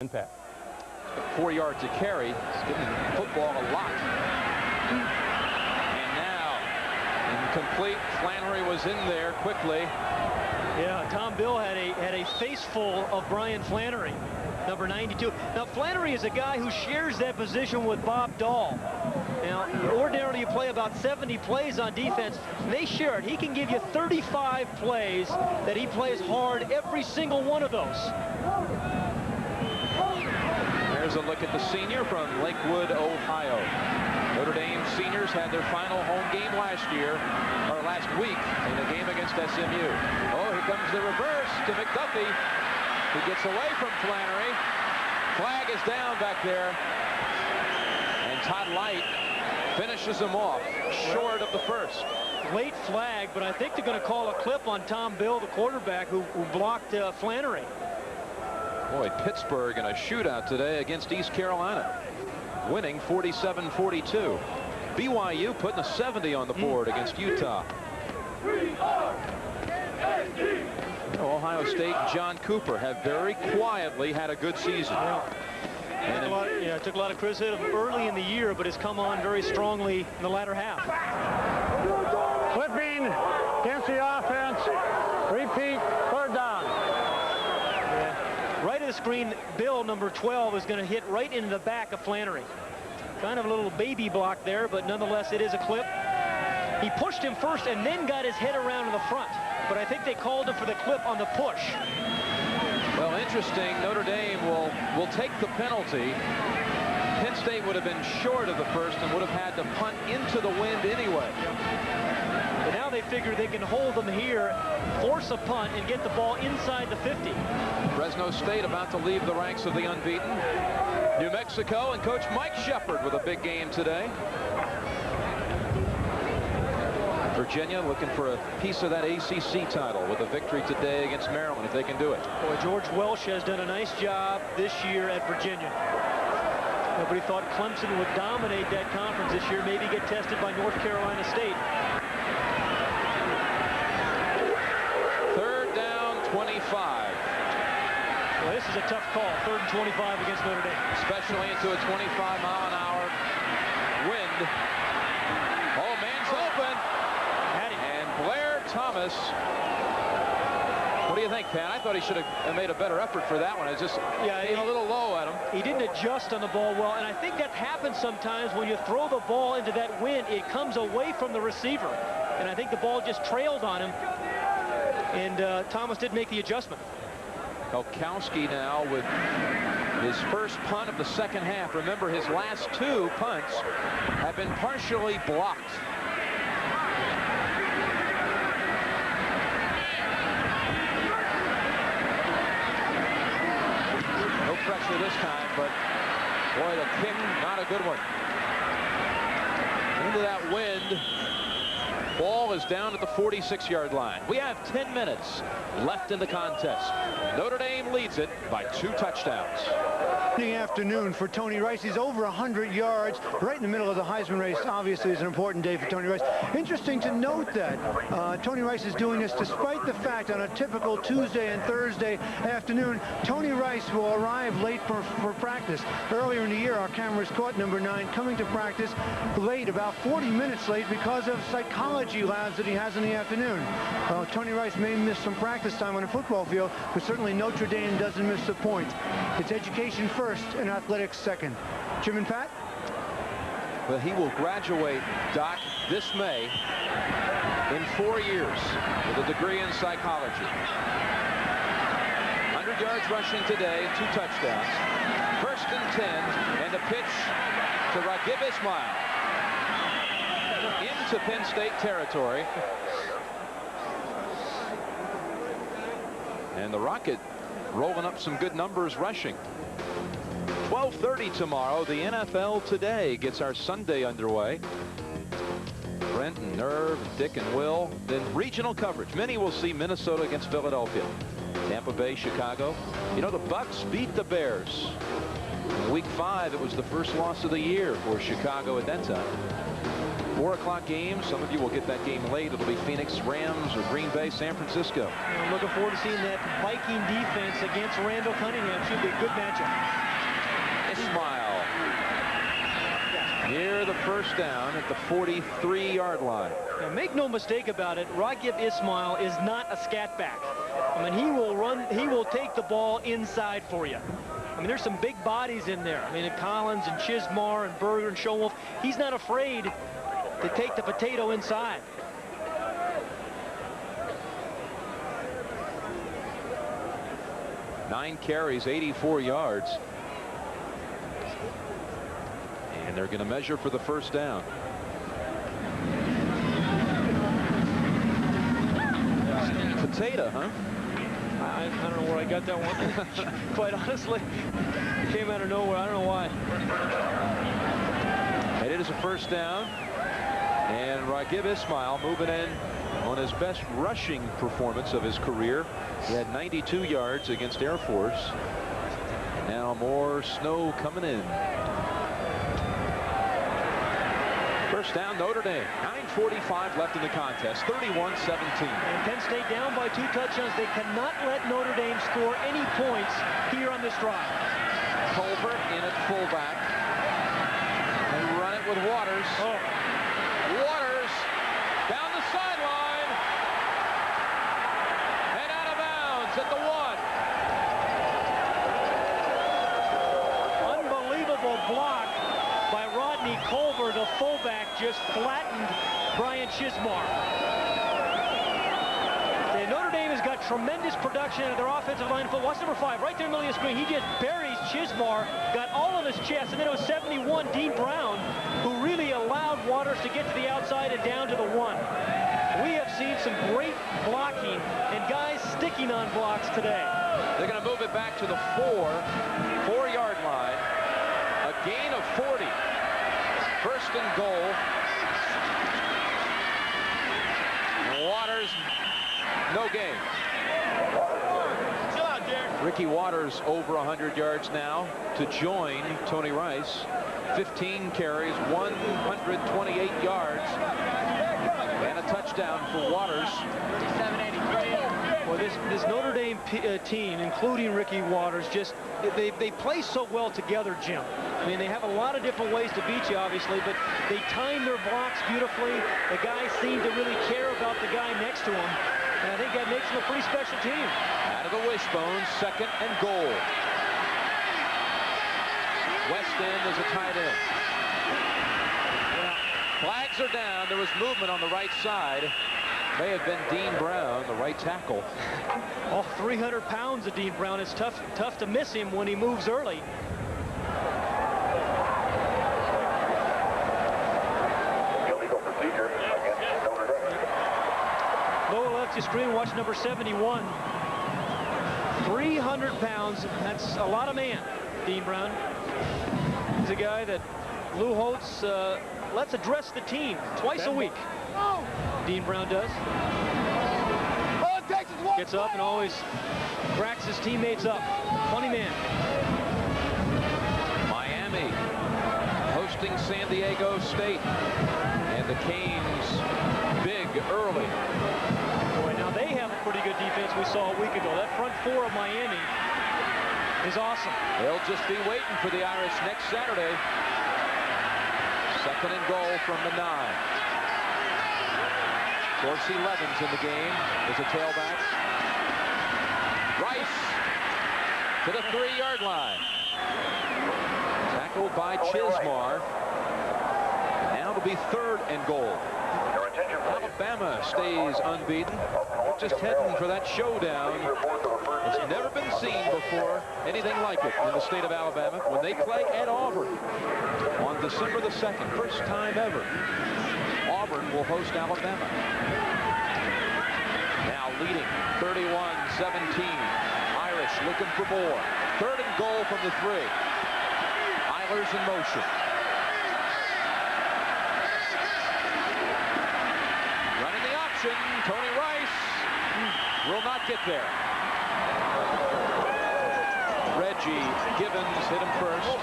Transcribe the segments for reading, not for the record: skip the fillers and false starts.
And Pat. 4 yards to carry. He's getting the football a lot. And now, incomplete. Flannery was in there quickly. Yeah, Tom Bill had a face full of Brian Flannery, number 92. Now, Flannery is a guy who shares that position with Bob Dahl. Now, ordinarily you play about 70 plays on defense. They share it. He can give you 35 plays that he plays hard every single one of those. There's a look at the senior from Lakewood, Ohio. Notre Dame seniors had their final home game last week in a game against SMU. Oh, here comes the reverse to McDuffie. He gets away from Flannery. Flag is down back there. And Todd Light finishes him off short of the first. Late flag, but I think they're going to call a clip on Tom Bill, the quarterback, who blocked Flannery. Boy, Pittsburgh in a shootout today against East Carolina, winning 47-42. BYU putting a 70 on the board against Utah. Ohio State, John Cooper have very quietly had a good season. It took a lot of criticism early in the year, but has come on very strongly in the latter half. Flipping against the offense. Repeat, third down. Right of the screen, Bill, number 12, is going to hit right into the back of Flannery. Kind of a little baby block there, but nonetheless, it is a clip. He pushed him first and then got his head around to the front. But I think they called him for the clip on the push. Well, interesting. Notre Dame will take the penalty. Penn State would have been short of the first and would have had to punt into the wind anyway. But now they figure they can hold them here, force a punt, and get the ball inside the 50. Fresno State about to leave the ranks of the unbeaten. New Mexico and Coach Mike Shepard with a big game today. Virginia looking for a piece of that ACC title with a victory today against Maryland, if they can do it. Boy, George Welsh has done a nice job this year at Virginia. Nobody thought Clemson would dominate that conference this year, maybe get tested by North Carolina State. Third down, 25. Well, this is a tough call, 3rd and 25 against Notre Dame. Especially into a 25-mile-an-hour wind. Oh, man's open. And Blair Thomas. What do you think, Pat? I thought he should have made a better effort for that one. It's just a little low at him. He didn't adjust on the ball well, and I think that happens sometimes when you throw the ball into that wind. It comes away from the receiver, and I think the ball just trailed on him, and Thomas did make the adjustment. Elkowski now with his first punt of the second half. Remember, his last 2 punts have been partially blocked. No pressure this time, but boy, the kick, not a good one. Into that wind. Ball is down at the 46-yard line. We have 10 minutes left in the contest. Notre Dame leads it by 2 touchdowns. The afternoon for Tony Rice. He's over 100 yards, right in the middle of the Heisman race. Obviously, it's an important day for Tony Rice. Interesting to note that Tony Rice is doing this despite the fact on a typical Tuesday and Thursday afternoon, Tony Rice will arrive late for practice. Earlier in the year, our cameras caught number 9 coming to practice late, about 40 minutes late, because of psychology labs that he has in the afternoon. Tony Rice may miss some practice time on the football field, but certainly Notre Dame doesn't miss the point. It's education first and athletics second. Jim and Pat? Well, he will graduate, Doc, this May in 4 years with a degree in psychology. 100 yards rushing today, 2 touchdowns. 1st and 10, and a pitch to Raghib Ismail into Penn State territory. And the Rocket rolling up some good numbers rushing. 12:30 tomorrow. The NFL Today gets our Sunday underway. Brent and Nerve, and Dick and Will. Then regional coverage. Many will see Minnesota against Philadelphia. Tampa Bay, Chicago. You know, the Bucks beat the Bears. In week 5, it was the first loss of the year for Chicago at that time. 4 o'clock game. Some of you will get that game late. It'll be Phoenix, Rams, or Green Bay, San Francisco. I'm looking forward to seeing that Viking defense against Randall Cunningham. Should be a good matchup. Ismail near the first down at the 43-yard line. Now, make no mistake about it, Ragib Ismail is not a scat back. I mean, he will run, he will take the ball inside for you. I mean, there's some big bodies in there. I mean, Collins and Chismar and Berger and Schoenwolf. He's not afraid to take the potato inside. Nine carries, 84 yards. And they're going to measure for the first down. Potato, huh? I don't know where I got that one. Quite honestly, it came out of nowhere. I don't know why. And it is a first down. And Ragib Ismail moving in on his best rushing performance of his career. He had 92 yards against Air Force. Now more snow coming in. First down, Notre Dame. 9:45 left in the contest. 31-17. And Penn State down by 2 touchdowns. They cannot let Notre Dame score any points here on this drive. Colbert in at fullback. They run it with Waters. Oh. Waters down the sideline. And out of bounds at the 1. Unbelievable block by Rodney Culver. The fullback just flattened Brian Chismar. And Notre Dame has got tremendous production at their offensive line. Watch number 5 right there in the middle of the screen. He just buries Chismar, got all of his chest, and then it was 71 Dean Brown who really allowed Waters to get to the outside and down to the 1. We have seen some great blocking and guys sticking on blocks today. They're going to move it back to the 4-yard line. A gain of 40. First and goal. Waters, no gain. Ricky Waters over 100 yards now to join Tony Rice. 15 carries, 128 yards, and a touchdown for Waters. Well, this Notre Dame team, including Ricky Waters, just they play so well together, Jim. I mean, they have a lot of different ways to beat you, obviously, but they time their blocks beautifully. The guys seem to really care about the guy next to them, and I think that makes them a pretty special team. Out of the wishbone, second and goal. Weston is a tight end. Flags are down. There was movement on the right side. May have been Dean Brown, the right tackle. All 300 pounds of Dean Brown. It's tough to miss him when he moves early. Lower left your screen, watch number 71. 300 pounds. That's a lot of man, Dean Brown. He's a guy that Lou Holtz lets address the team twice a week. Dean Brown does. Gets up and always cracks his teammates up. Funny man. Miami hosting San Diego State. And the Canes big early. Boy, now they have a pretty good defense we saw a week ago. That front 4 of Miami is awesome. They'll just be waiting for the Irish next Saturday. Second and goal from the 9. Dorsey Levens in the game as a tailback. Rice to the 3-yard line. Tackled by Chismar. Now it'll be 3rd and goal. Alabama stays unbeaten. Just heading for that showdown. It's never been seen before, anything like it in the state of Alabama. When they play at Auburn on December the 2nd, first time ever, Auburn will host Alabama. Now leading 31-17. Irish looking for more. 3rd and goal from the 3. Eilers in motion. Running the option. Tony Rice will not get there. Reggie Gibbons hit him first.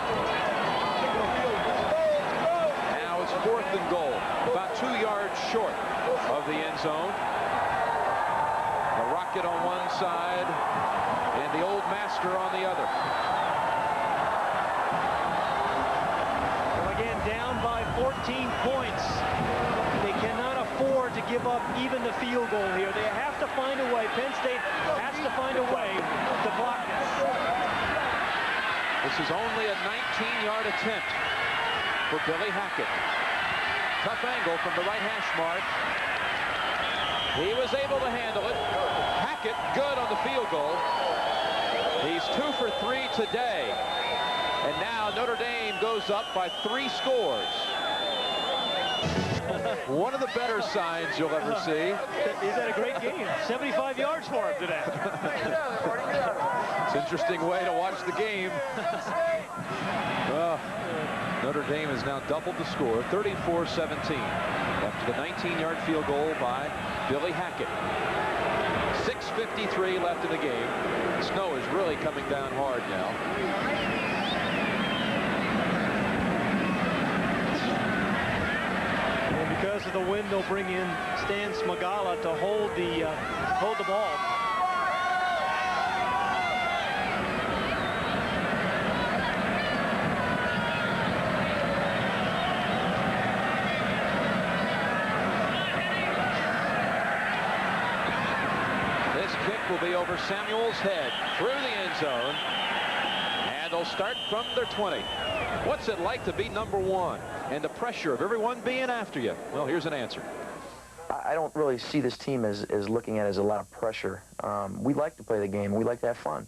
Now it's 4th and goal, about 2 yards short of the end zone. The Rocket on one side and the Old Master on the other. Well, again, down by 14 points. They cannot afford to give up even the field goal here. They have to find a way. Penn State has to find a way to block this. This is only a 19-yard attempt for Billy Hackett. Tough angle from the right hash mark. He was able to handle it. Hackett good on the field goal. He's 2 for 3 today. And now Notre Dame goes up by 3 scores. One of the better signs you'll ever see. He's had a great game. 75 yards for him today. It's an interesting way to watch the game. Notre Dame has now doubled the score, 34-17, after the 19-yard field goal by Billy Hackett. 6:53 left in the game. The snow is really coming down hard now. And because of the wind, they'll bring in Stan Smagala to hold the ball. Will be over Samuel's head through the end zone, and they'll start from their 20. What's it like to be number 1 and the pressure of everyone being after you? Well, here's an answer. I don't really see this team as looking at it as a lot of pressure. We like to play the game. We like to have fun.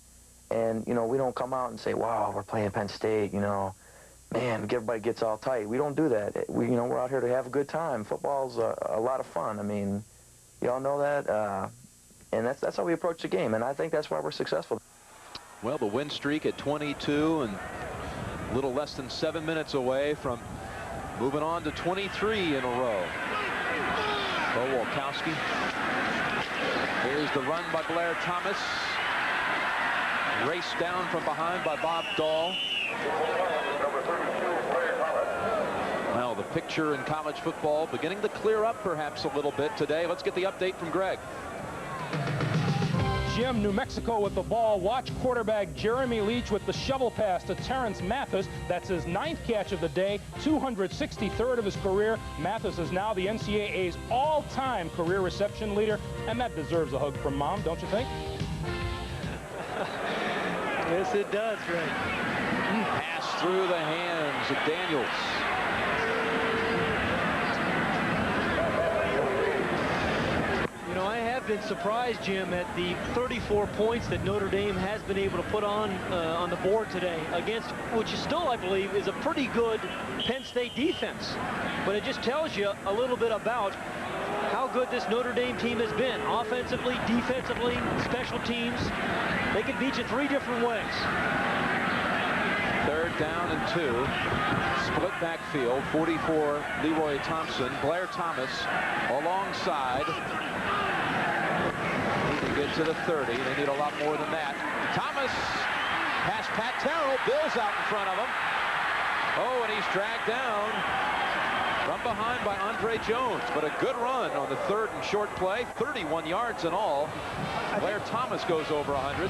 And, you know, we don't come out and say, wow, we're playing Penn State, you know, man, everybody gets all tight. We don't do that. We're out here to have a good time. Football's a lot of fun. I mean, you all know that. And that's how we approach the game, and I think that's why we're successful. Well, the win streak at 22 and a little less than 7 minutes away from moving on to 23 in a row. Bo Walkowski. Here's the run by Blair Thomas. Raced down from behind by Bob Dahl. Well, the picture in college football beginning to clear up perhaps a little bit today. Let's get the update from Greg. Jim, New Mexico with the ball. Watch quarterback Jeremy Leach with the shovel pass to Terrence Mathis. That's his 9th catch of the day, 263rd of his career. Mathis is now the NCAA's all-time career reception leader, and that deserves a hug from Mom, don't you think? Yes, it does, Greg. Pass through the hands of Daniels. You know, I have been surprised, Jim, at the 34 points that Notre Dame has been able to put on the board today against, which is still, I believe, is a pretty good Penn State defense. But it just tells you a little bit about how good this Notre Dame team has been. Offensively, defensively, special teams. They can beat you 3 different ways. 3rd down and 2. Split backfield. 44 Leroy Thompson. Blair Thomas alongside. Need to get to the 30. They need a lot more than that. Thomas past Pat Terrell. Bill's out in front of him. Oh, and he's dragged down from behind by Andre Jones, but a good run on the 3rd and short play. 31 yards in all. Blair Thomas goes over 100.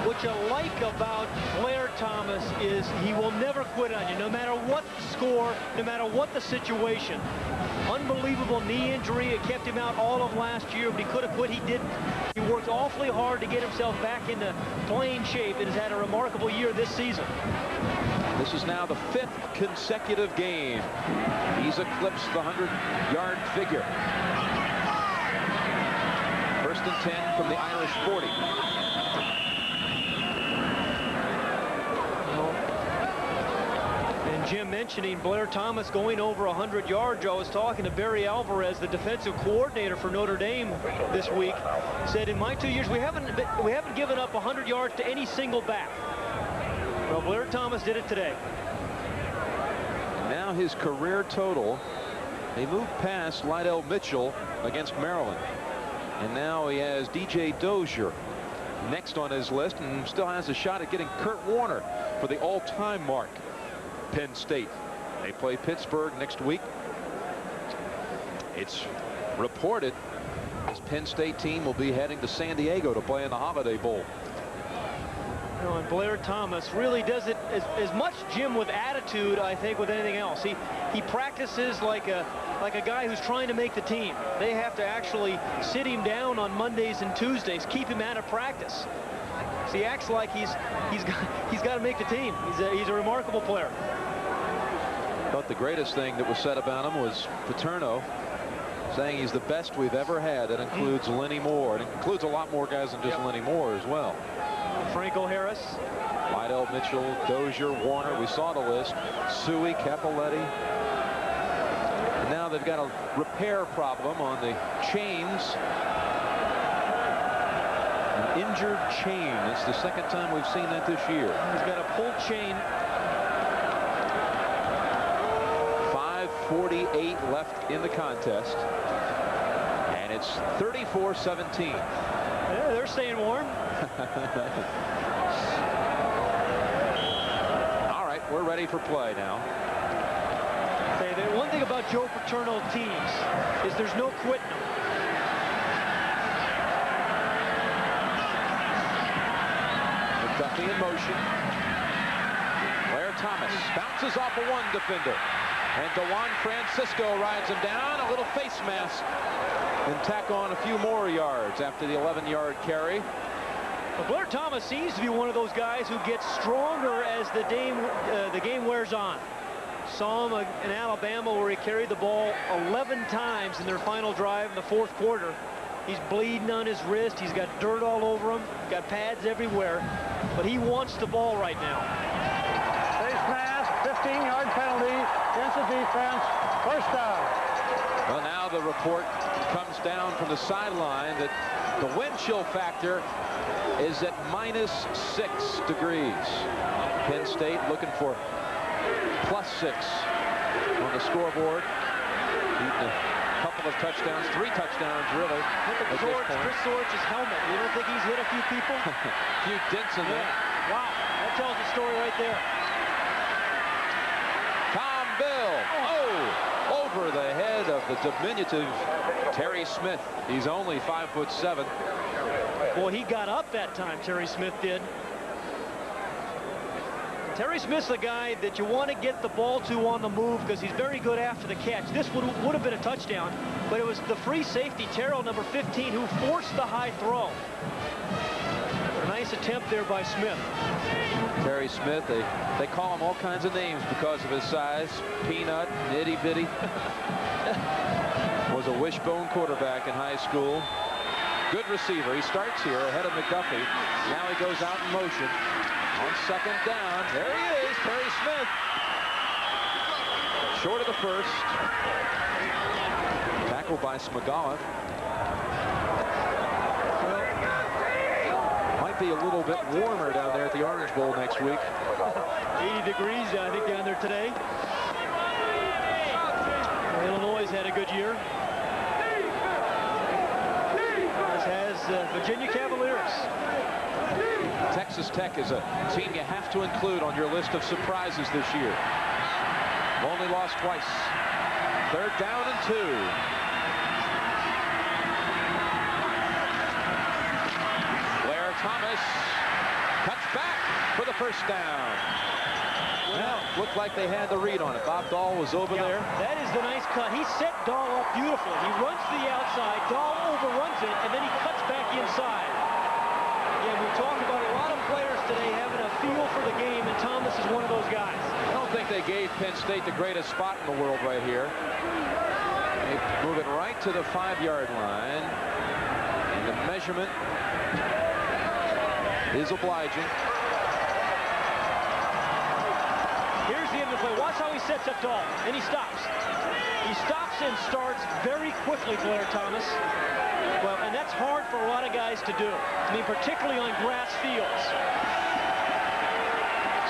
What you like about Blair Thomas is he will never quit on you, no matter what the score, no matter what the situation. Unbelievable knee injury. It kept him out all of last year, but he could have quit. He didn't. He worked awfully hard to get himself back into playing shape and has had a remarkable year this season. This is now the 5th consecutive game he's eclipsed the 100-yard figure. 1st and 10 from the Irish 40. And Jim mentioning Blair Thomas going over 100 yards. I was talking to Barry Alvarez, the defensive coordinator for Notre Dame this week. Said in my 2 years we haven't given up 100 yards to any single back. Well, Blair Thomas did it today. Now his career total, they moved past Lydell Mitchell against Maryland. And now he has DJ Dozier next on his list and still has a shot at getting Kurt Warner for the all-time mark. Penn State. They play Pittsburgh next week. It's reported this Penn State team will be heading to San Diego to play in the Holiday Bowl. You know, and Blair Thomas really does it as much, Jim, with attitude, I think, with anything else. He practices like a guy who's trying to make the team. They have to actually sit him down on Mondays and Tuesdays, keep him out of practice. So he acts like he's got to make the team. He's a remarkable player. But the greatest thing that was said about him was Paterno saying he's the best we've ever had. That includes Lenny Moore. It includes a lot more guys than just Lenny Moore as well. Franco Harris, Lydell Mitchell, Dozier, Warner. We saw the list. Suey, Capoletti. And now they've got a repair problem on the chains. An injured chain. It's the second time we've seen that this year. He's got a pulled chain. 5:48 left in the contest. And it's 34-17. Yeah, they're staying warm. All right, we're ready for play now. Say, the one thing about Joe Paterno teams is there's no quitting them. McDuffie in motion. Blair Thomas bounces off a one defender. And DeJuan Francisco rides him down. A little face mask. And tack on a few more yards after the 11-yard carry. Well, Blair Thomas seems to be one of those guys who gets stronger as the game wears on. Saw him in Alabama where he carried the ball 11 times in their final drive in the fourth quarter. He's bleeding on his wrist. He's got dirt all over him. Got pads everywhere. But he wants the ball right now. Face mask, 15-yard penalty against the defense. First down. Well, now the report comes down from the sideline that the wind chill factor is at -6 degrees. Penn State looking for +6 on the scoreboard. Beating a couple of touchdowns, 3 touchdowns really. Look at Chris Sorge's helmet. You don't think he's hit a few people? A few dents in there. Wow, that tells the story right there. Tom Bill. Oh, over the head of the diminutive Terry Smith. He's only 5'7". Boy, he got up that time, Terry Smith did. Terry Smith's the guy that you want to get the ball to on the move because he's very good after the catch. This would have been a touchdown, but it was the free safety, Terrell, number 15, who forced the high throw. A nice attempt there by Smith. Terry Smith, they call him all kinds of names because of his size. Peanut, Itty Bitty. Was a wishbone quarterback in high school. Good receiver. He starts here ahead of McDuffie. Now he goes out in motion. On second down, there he is, Terry Smith. Short of the first. Tackled by Smagala. Might be a little bit warmer down there at the Orange Bowl next week. 80 degrees, I think, down there today. Illinois has had a good year. As has Virginia Cavaliers. Texas Tech is a team you have to include on your list of surprises this year. Only lost twice. Third down and 2. Blair Thomas cuts back for the first down. Well, looked like they had the read on it. Bob Dahl was over there. That is the nice cut. He set Dahl up beautifully. He runs to the outside. Dahl overruns it, and then he cuts back inside. Yeah, we talked about a lot of players today having a feel for the game, and Thomas is one of those guys. I don't think they gave Penn State the greatest spot in the world right here. They move it right to the 5-yard line. And the measurement is obliging. Here's the end of the play. Watch how he sets up Dahl, and he stops. He stops and starts very quickly, Blair Thomas. Well, and that's hard for a lot of guys to do. I mean, particularly on grass fields.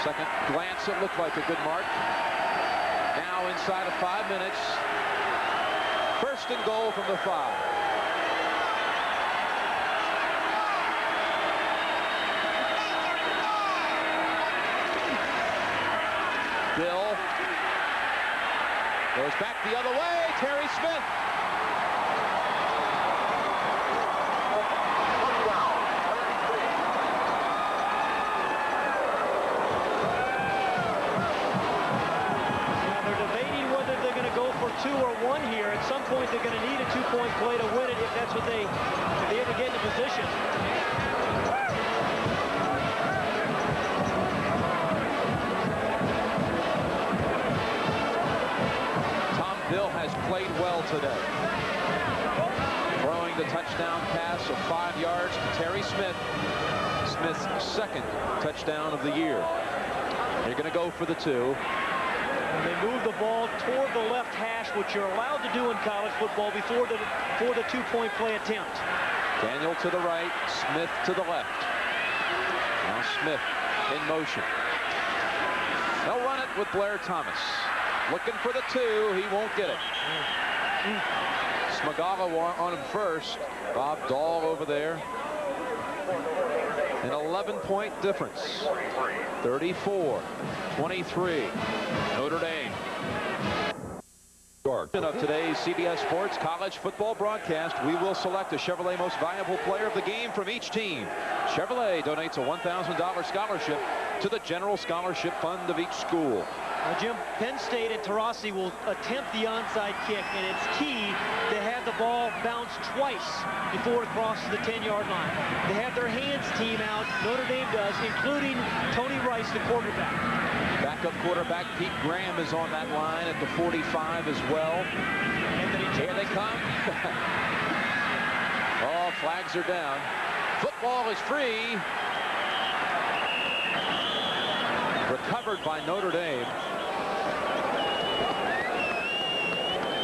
Second glance, it looked like a good mark. Now inside of 5 minutes. First and goal from the 5. Bill goes back the other way. Terry Smith they're going to need a 2-point play to win it if that's what if they ever get in a position. Bill has played well today. Throwing the touchdown pass of 5 yards to Terry Smith. Smith's second touchdown of the year. They're going to go for the 2. And they move the ball toward the left hash, which you're allowed to do in college football before the 2-point play attempt. Daniel to the right, Smith to the left. Now Smith in motion. They'll run it with Blair Thomas. Looking for the 2. He won't get it. Smagala on him first. Bob Dahl over there. An 11-point difference. 34-23. Notre Dame. Of today's CBS Sports College Football broadcast, we will select a Chevrolet Most Valuable Player of the Game from each team. Chevrolet donates a $1,000 scholarship to the General Scholarship Fund of each school. Now, Jim, Penn State and Taurasi will attempt the onside kick, and it's key to have the ball bounce twice before it crosses the 10-yard line. They have their hands team out, Notre Dame does, including Tony Rice, the quarterback. Backup quarterback Pete Graham is on that line at the 45 as well. Here they come. Oh, flags are down. Football is free. Recovered by Notre Dame.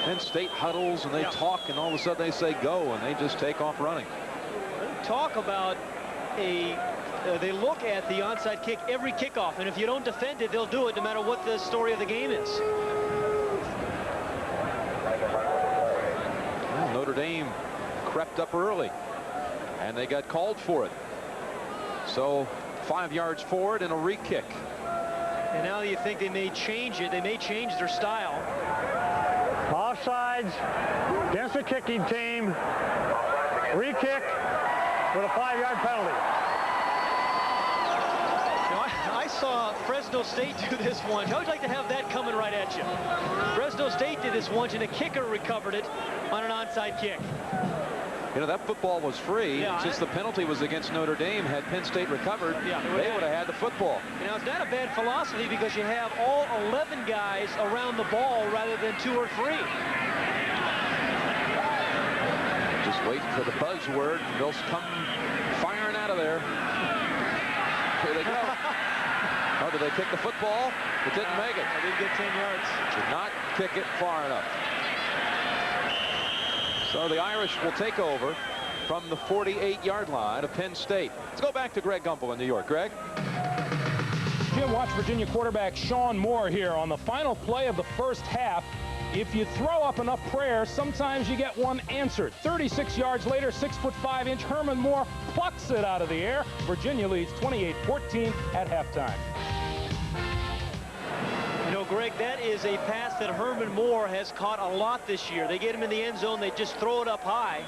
Penn State huddles and they talk, and all of a sudden they say go, and they just take off running. Talk about they look at the onside kick every kickoff, and if you don't defend it, they'll do it no matter what the story of the game is. Well, Notre Dame crept up early, and they got called for it. So 5 yards forward and a re-kick. And now you think they may change it. They may change their style. Offsides against the kicking team. Re-kick with a 5-yard penalty. Now, I saw Fresno State do this once. How would you like to have that coming right at you? Fresno State did this once, and a kicker recovered it on an onside kick. You know, that football was free. Since the penalty was against Notre Dame, had Penn State recovered, they would have had the football. You know, it's not a bad philosophy because you have all 11 guys around the ball rather than 2 or 3. Just waiting for the buzzword. They'll come firing out of there. Here they go. Oh, did they kick the football? It didn't make it. I didn't get 10 yards. Did not kick it far enough. So the Irish will take over from the 48-yard line of Penn State. Let's go back to Greg Gumbel in New York. Greg? Jim, watch Virginia quarterback Sean Moore here on the final play of the first half. If you throw up enough prayers, sometimes you get one answered. 36 yards later, 6'5" Herman Moore plucks it out of the air. Virginia leads 28-14 at halftime. You know, Greg, that is a pass that Herman Moore has caught a lot this year. They get him in the end zone, they just throw it up high,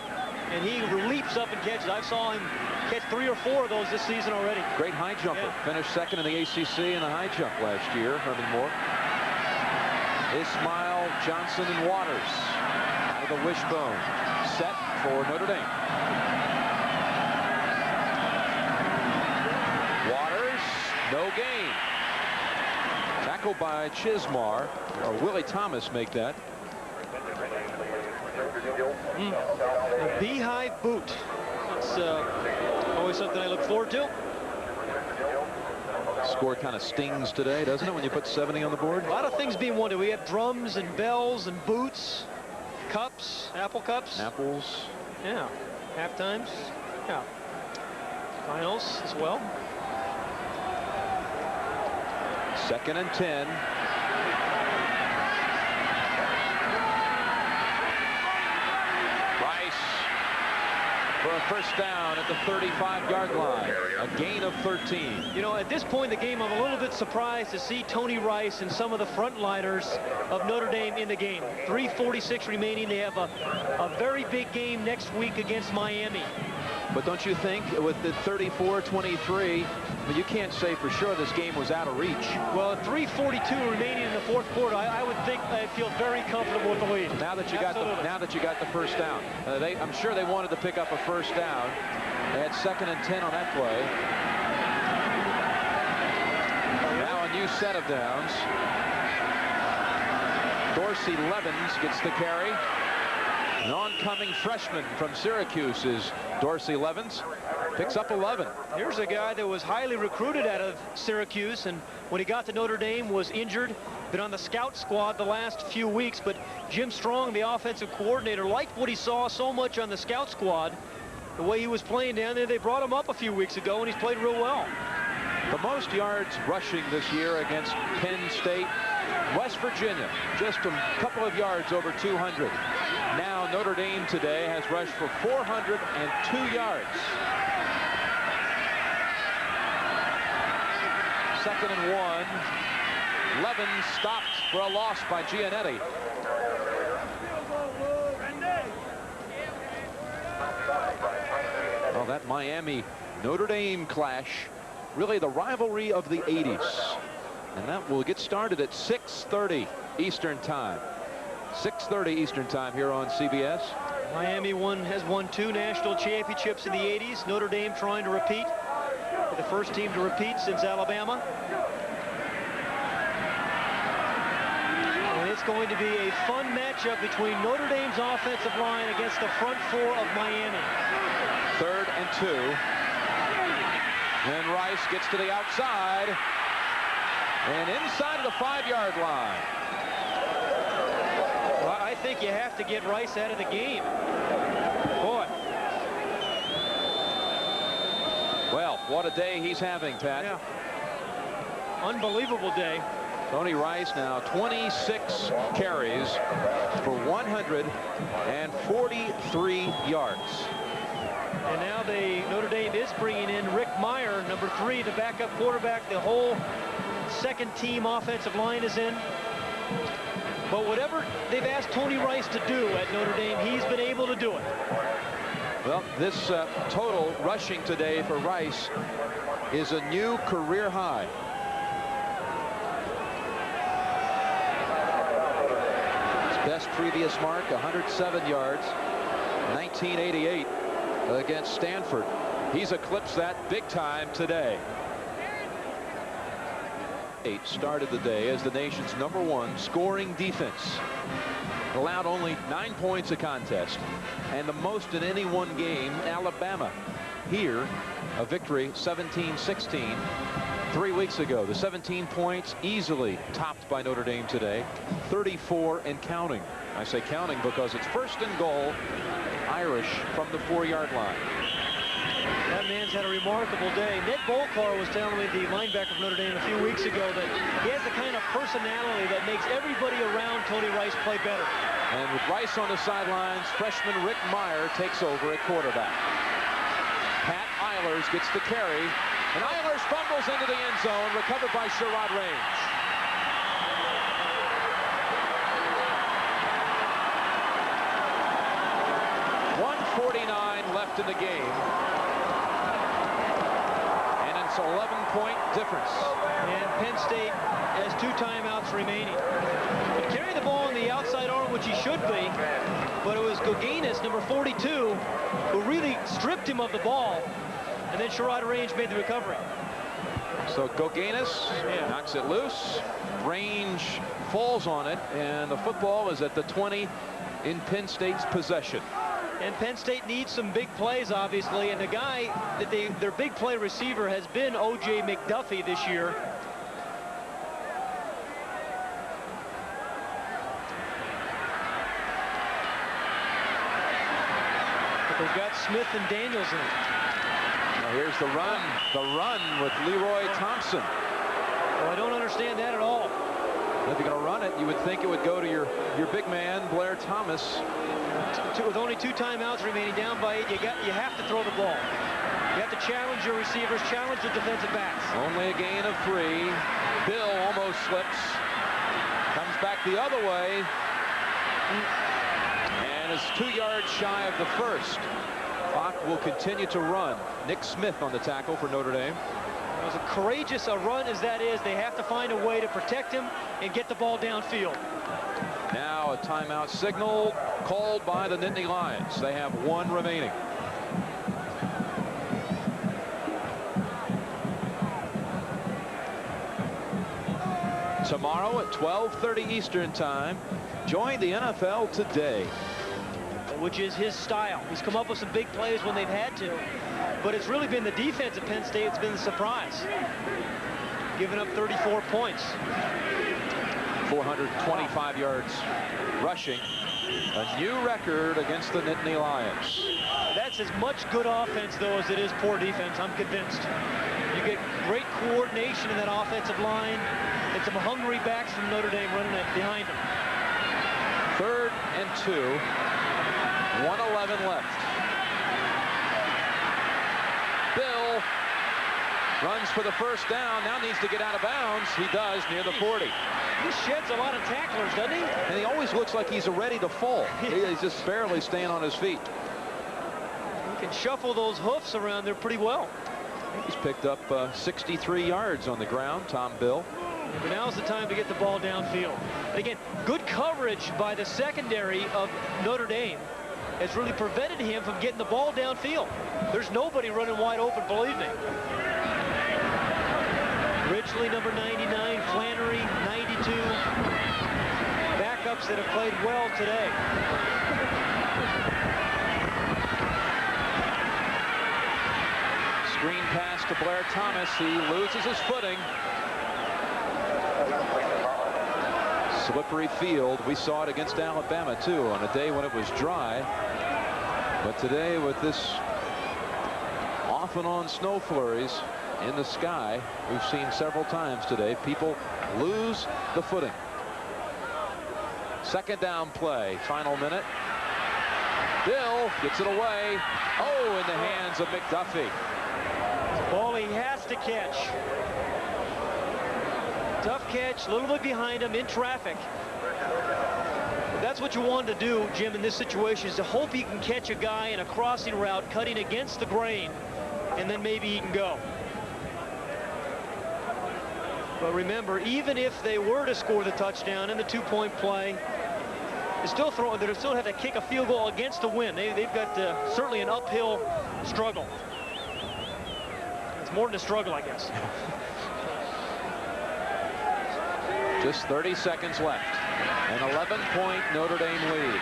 and he leaps up and catches. I saw him catch 3 or 4 of those this season already. Great high jumper. Yeah. Finished second in the ACC in the high jump last year, Herman Moore. Ismail, Johnson, and Waters out of the wishbone. Set for Notre Dame. Waters, no gain. Tackle by Chismar, or Willie Thomas make that. The beehive boot. It's always something I look forward to. Score kind of stings today, doesn't it, when you put 70 on the board? A lot of things being won. We have drums and bells and boots, cups, apple cups. Apples. Yeah. Half times. Yeah. Finals as well. 2nd and 10. Rice for a first down at the 35-yard line. A gain of 13. You know, at this point in the game, I'm a little bit surprised to see Tony Rice and some of the frontliners of Notre Dame in the game. 3:46 remaining. They have a very big game next week against Miami. But don't you think with the 34-23, you can't say for sure this game was out of reach? Well, 3:42 remaining in the fourth quarter, I would think I'd feel very comfortable with the lead. Now that you got the first down, I'm sure they wanted to pick up a first down. They had 2nd and 10 on that play. Now a new set of downs. Dorsey Levens gets the carry. An oncoming freshman from Syracuse is Dorsey Levens. Picks up 11. Here's a guy that was highly recruited out of Syracuse, and when he got to Notre Dame was injured. Been on the scout squad the last few weeks, but Jim Strong, the offensive coordinator, liked what he saw so much on the scout squad. The way he was playing down there, they brought him up a few weeks ago, and he's played real well. The most yards rushing this year against Penn State. West Virginia, just a couple of yards over 200. Now Notre Dame today has rushed for 402 yards. 2nd and 1. Levens stopped for a loss by Giannetti. Well, that Miami-Notre Dame clash, really the rivalry of the 80s. And that will get started at 6:30 Eastern Time. 6:30 Eastern Time here on CBS. Miami has won 2 national championships in the 80s. Notre Dame trying to repeat. They're the first team to repeat since Alabama. And it's going to be a fun matchup between Notre Dame's offensive line against the front 4 of Miami. 3rd and 2. And Rice gets to the outside. And inside of the 5-yard line. Well, I think you have to get Rice out of the game. Boy. Well, what a day he's having, Pat. Yeah. Unbelievable day. Tony Rice now 26 carries for 143 yards. And now Notre Dame is bringing in Rick Meyer, number 3, the backup quarterback. The whole second team offensive line is in. But whatever they've asked Tony Rice to do at Notre Dame, he's been able to do it. Well, this total rushing today for Rice is a new career high. His best previous mark, 107 yards, 1988 against Stanford. He's eclipsed that big time today. Started the day as the nation's #1 scoring defense. Allowed only 9 points a contest, and the most in any one game. Alabama here, a victory 17-16 3 weeks ago. The 17 points easily topped by Notre Dame today. 34 and counting. I say counting because it's 1st and goal, Irish from the 4-yard line. That man's had a remarkable day. Ned Bolcar was telling me, the linebacker from Notre Dame, a few weeks ago, that he has the kind of personality that makes everybody around Tony Rice play better. And with Rice on the sidelines, freshman Rick Meyer takes over at quarterback. Pat Eilers gets the carry, and Eilers fumbles into the end zone, recovered by Sherrod Range. .149 left in the game. 11-point difference. And Penn State has 2 timeouts remaining. But carrying the ball on the outside arm, which he should be, but it was Goganis, number 42, who really stripped him of the ball. And then Sherrod Range made the recovery. So Goganis knocks it loose. Range falls on it, and the football is at the 20 in Penn State's possession. And Penn State needs some big plays, obviously, and the guy that their big play receiver has been O.J. McDuffie this year. But they've got Smith and Daniels in. Now here's the run with Leroy Thompson. Well, I don't understand that at all. If you're going to run it, you would think it would go to your big man, Blair Thomas. With only 2 timeouts remaining, down by 8, you have to throw the ball. You have to challenge your receivers, challenge the defensive backs. Only a gain of 3. Bill almost slips, comes back the other way, and is 2 yards shy of the first. Clock will continue to run. Nick Smith on the tackle for Notre Dame. As courageous a run as that is, they have to find a way to protect him and get the ball downfield. Now a timeout signal called by the Nittany Lions. They have 1 remaining. Tomorrow at 12:30 Eastern Time, join the NFL Today. Which is his style. He's come up with some big plays when they've had to, but it's really been the defense at Penn State that's been the surprise. Giving up 34 points. 425 yards rushing. A new record against the Nittany Lions. That's as much good offense, though, as it is poor defense, I'm convinced. You get great coordination in that offensive line, and some hungry backs from Notre Dame running it behind them. 3rd and 2. 1:11 left. Bill runs for the first down. Now needs to get out of bounds. He does near the 40. He sheds a lot of tacklers, doesn't he? And he always looks like he's ready to fall. He's just barely staying on his feet. He can shuffle those hoofs around there pretty well. He's picked up 63 yards on the ground, Tom Bill. Yeah, but now's the time to get the ball downfield. And again, good coverage by the secondary of Notre Dame has really prevented him from getting the ball downfield. There's nobody running wide open, believe me. Ridgely, number 99, Flannery, 92. Backups that have played well today. Screen pass to Blair Thomas. He loses his footing. Slippery field. We saw it against Alabama, too, on a day when it was dry. But today, with this off and on snow flurries in the sky, we've seen several times today, people lose the footing. 2nd down play, final minute. Bill gets it away. Oh, in the hands of McDuffie. Ball he has to catch. Tough catch, a little bit behind him in traffic. That's what you want to do, Jim, in this situation, is to hope he can catch a guy in a crossing route cutting against the grain, and then maybe he can go. But remember, even if they were to score the touchdown in the 2-point play, they still have to kick a field goal against the wind. They've got certainly an uphill struggle. It's more than a struggle, I guess. Just 30 seconds left. An 11-point Notre Dame lead.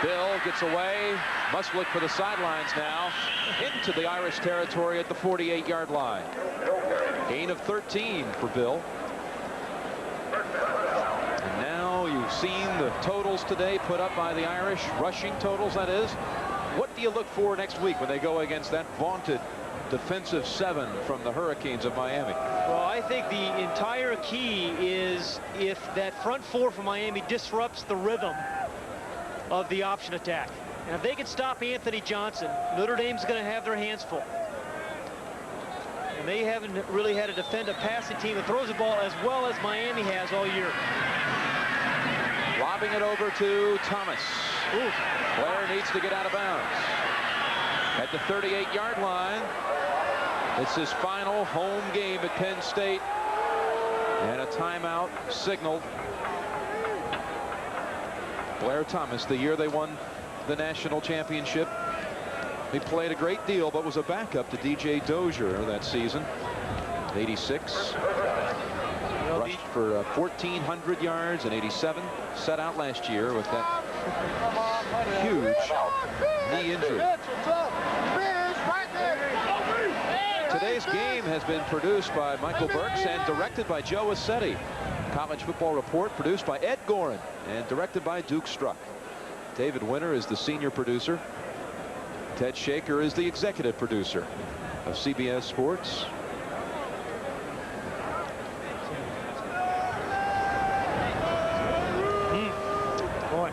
Bill gets away. Must look for the sidelines now. Into the Irish territory at the 48-yard line. Gain of 13 for Bill. And now you've seen the totals today put up by the Irish, rushing totals, that is. What do you look for next week when they go against that vaunted defensive 7 from the Hurricanes of Miami? Well, I think the entire key is if that front 4 from Miami disrupts the rhythm of the option attack. And if they can stop Anthony Johnson, Notre Dame's going to have their hands full. And they haven't really had to defend a passing team that throws the ball as well as Miami has all year. Lobbing it over to Thomas. Ooh. Blair needs to get out of bounds. At the 38-yard line, it's his final home game at Penn State. And a timeout signaled. Blair Thomas, the year they won the national championship, he played a great deal, but was a backup to DJ Dozier that season. 86. Rushed for 1,400 yards and 87. Set out last year with that huge knee injury. Today's game has been produced by Michael Burks and directed by Joe Assetti. College Football Report produced by Ed Gorin and directed by Duke Struck. David Winter is the senior producer. Ted Shaker is the executive producer of CBS Sports. Boy.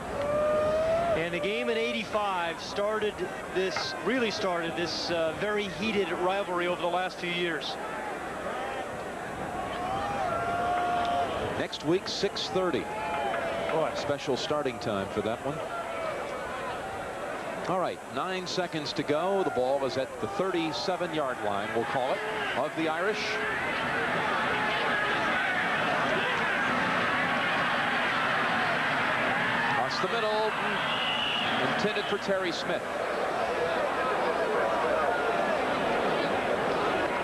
And the game in '85 really started this very heated rivalry over the last few years. Next week, 6:30. Boy, special starting time for that one. All right, 9 seconds to go. The ball is at the 37-yard line, we'll call it, of the Irish. Across the middle, intended for Terry Smith.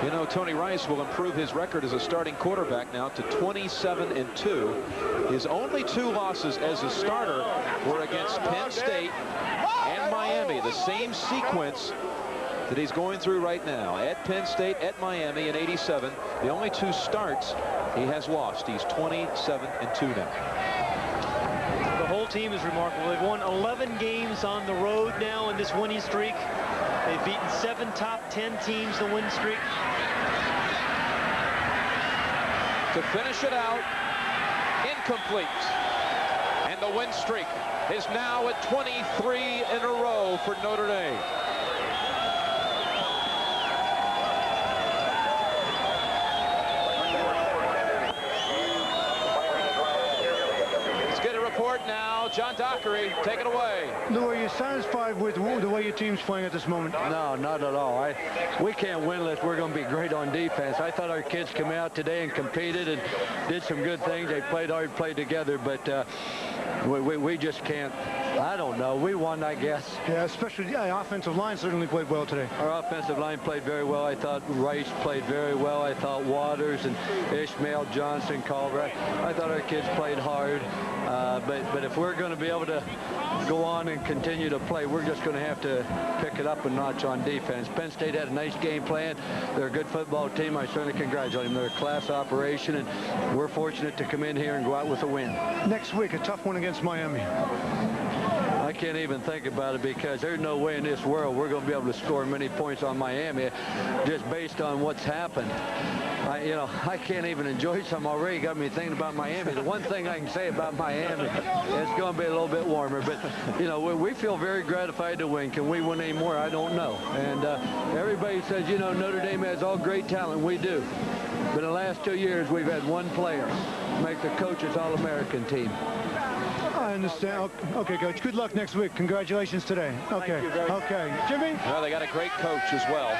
You know, Tony Rice will improve his record as a starting quarterback now to 27-2. His only 2 losses as a starter were against Penn State and Miami, the same sequence that he's going through right now. At Penn State, at Miami in '87, the only 2 starts he has lost. He's 27-2 now. The whole team is remarkable. They've won 11 games on the road now in this winning streak. They've beaten 7 top 10 teams in the win streak. To finish it out, incomplete. And the win streak is now at 23 in a row for Notre Dame. Let's get a report now. John Dockery, take it away. Lou, are you satisfied with the way your team's playing at this moment? No, not at all. We can't win unless we're going to be great on defense. I thought our kids came out today and competed and did some good things. They played hard, played together, but we just can't. I don't know. We won, I guess. Yeah, especially the offensive line certainly played well today. Our offensive line played very well. I thought Rice played very well. I thought Waters and Ishmael, Johnson, Culver. I thought our kids played hard. But if we're going to be able to go on and continue to play, we're just going to have to pick it up a notch on defense. Penn State had a nice game plan. They're a good football team. I certainly congratulate them. They're a class operation, and we're fortunate to come in here and go out with a win. Next week, a tough one against Miami. I can't even think about it because there's no way in this world we're going to be able to score many points on Miami just based on what's happened. I can't even enjoy some already. Got me thinking about Miami. The one thing I can say about Miami, it's going to be a little bit warmer. But, we feel very gratified to win. Can we win any more? I don't know. And everybody says, Notre Dame has all great talent. We do. But in the last 2 years, we've had one player make the coach's All-American team. I understand. Okay, Coach. Good luck next week. Congratulations today. Okay. Okay. Jimmy? Well, they got a great coach as well.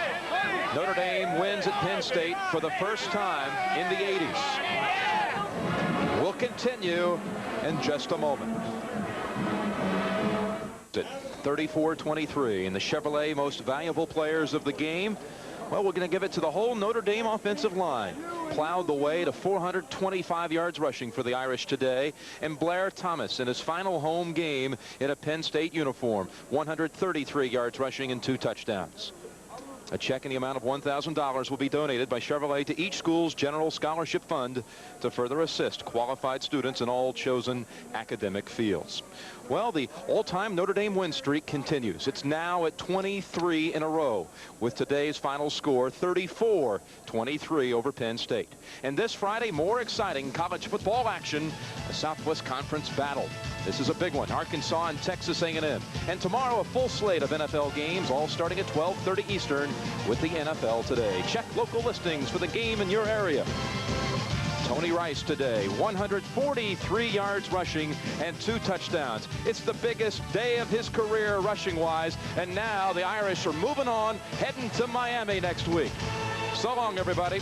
Notre Dame wins at Penn State for the first time in the 80s. We'll continue in just a moment. 34-23 in the Chevrolet most valuable players of the game. Well, we're going to give it to the whole Notre Dame offensive line. Plowed the way to 425 yards rushing for the Irish today. And Blair Thomas in his final home game in a Penn State uniform. 133 yards rushing and 2 touchdowns. A check in the amount of $1,000 will be donated by Chevrolet to each school's general scholarship fund to further assist qualified students in all chosen academic fields. Well, the all-time Notre Dame win streak continues. It's now at 23 in a row, with today's final score 34-23 over Penn State. And this Friday, more exciting college football action, a Southwest Conference battle. This is a big one, Arkansas and Texas A&M. And tomorrow, a full slate of NFL games, all starting at 12:30 Eastern with the NFL Today. Check local listings for the game in your area. Tony Rice today, 143 yards rushing and 2 touchdowns. It's the biggest day of his career rushing-wise, and now the Irish are moving on, heading to Miami next week. So long, everybody.